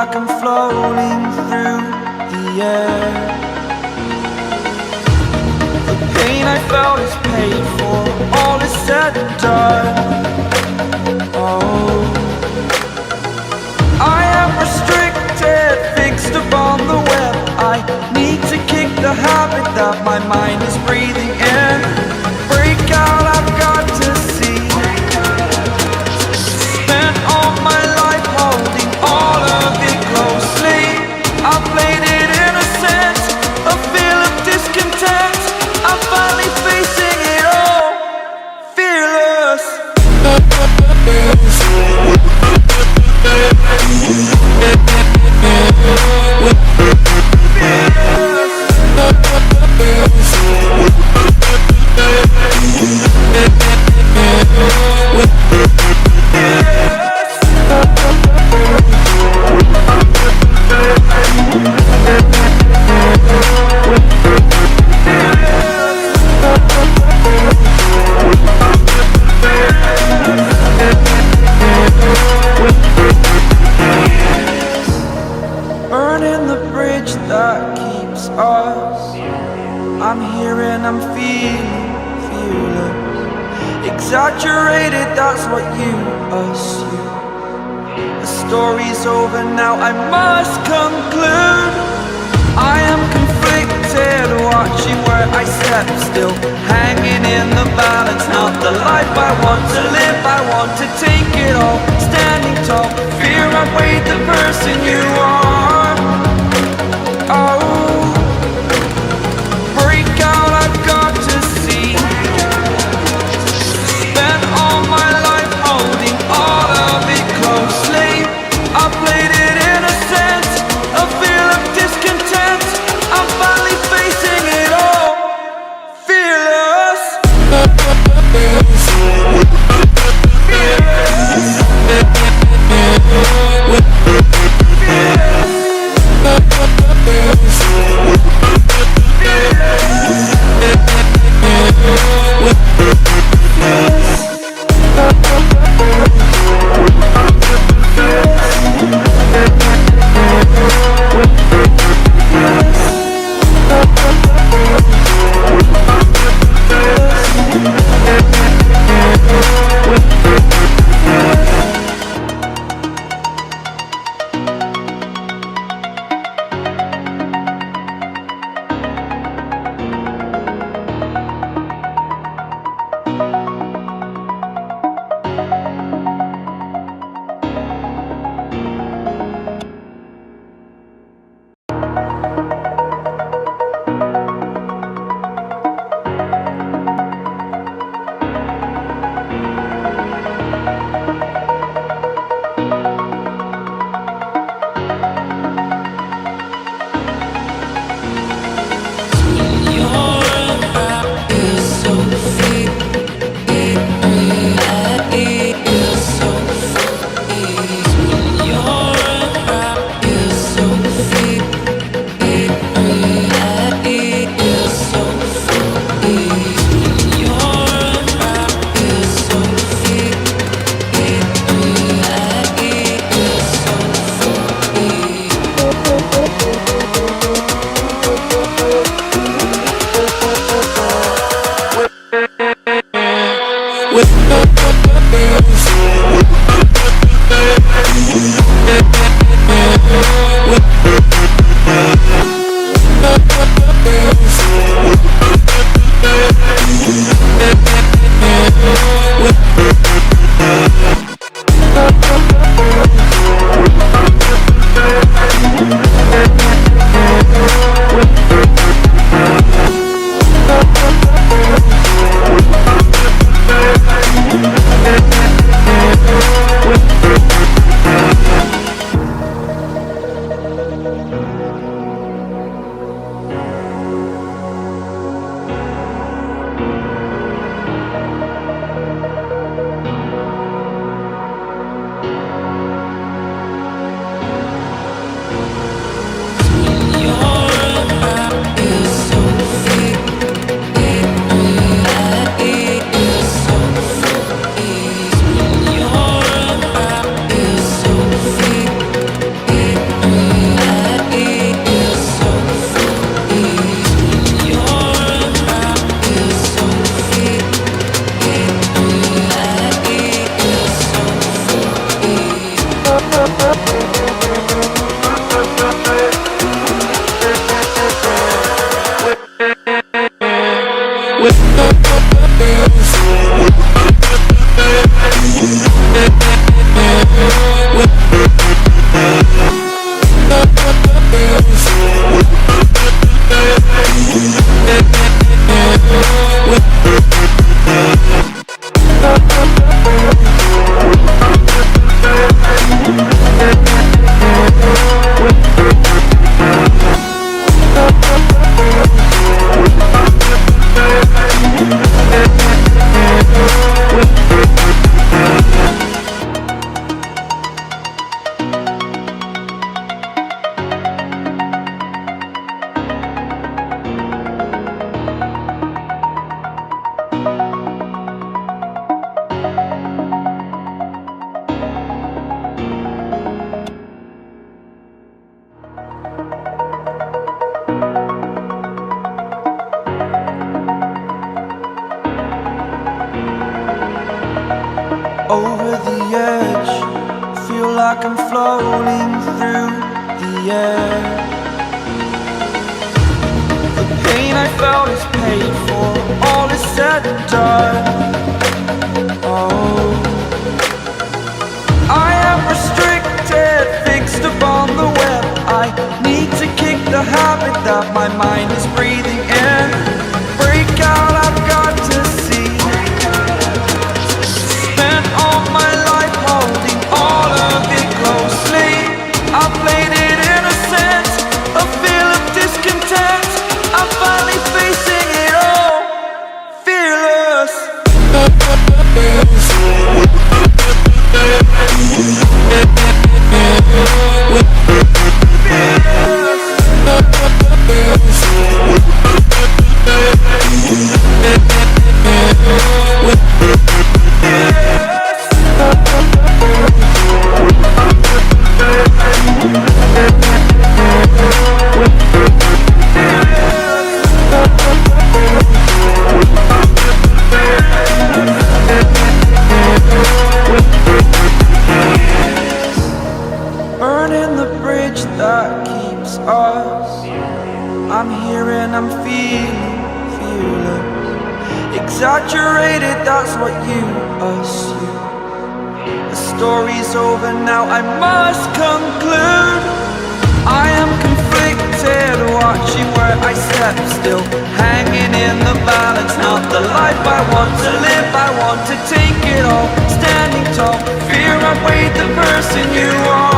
like I'm floating through the air. The pain I felt is paid for, all is said and done. Oh, I am restricted, fixed upon the web. I need to kick the habit that my mind is breathing in. Break out, I've got to see. Spent all my life holding all of it closely. I played it innocent, a feel of discontent. I'm finally facing it all, fearless. Burning the bridge that keeps us. I'm here and I'm feeling fearless. Exaggerated, that's what you assume. The story's over now, I must conclude. I am conflicted, watching where I step still, hanging in the balance. Not the life I want to live, I want to take it all. Standing tall, fear outweighed the person you are. Oh, break out, I've got to see. Spent all my life holding all of it closely. I played it innocent, a feel of discontent. I'm finally facing it all, fearless. over the edge. Feel like I'm floating through the air. The pain I felt is paid for, all is said and done. Oh, I am restricted, fixed upon the web. I need to kick the habit that my mind is breathing in. Break out, I've got to see. Spent all my life holding all of it closely. I played it innocent, a feel of discontent. I'm finally facing it all, fearless. Burning the bridge that keeps us. I'm here and I'm feeling fearless. Exaggerated, that's what you assume. The story's over now, I must conclude. I am conflicted, watching where I step, still hanging in the balance. Not the life I want to live, I want to take it all. Standing tall, fear I weighed the person you are.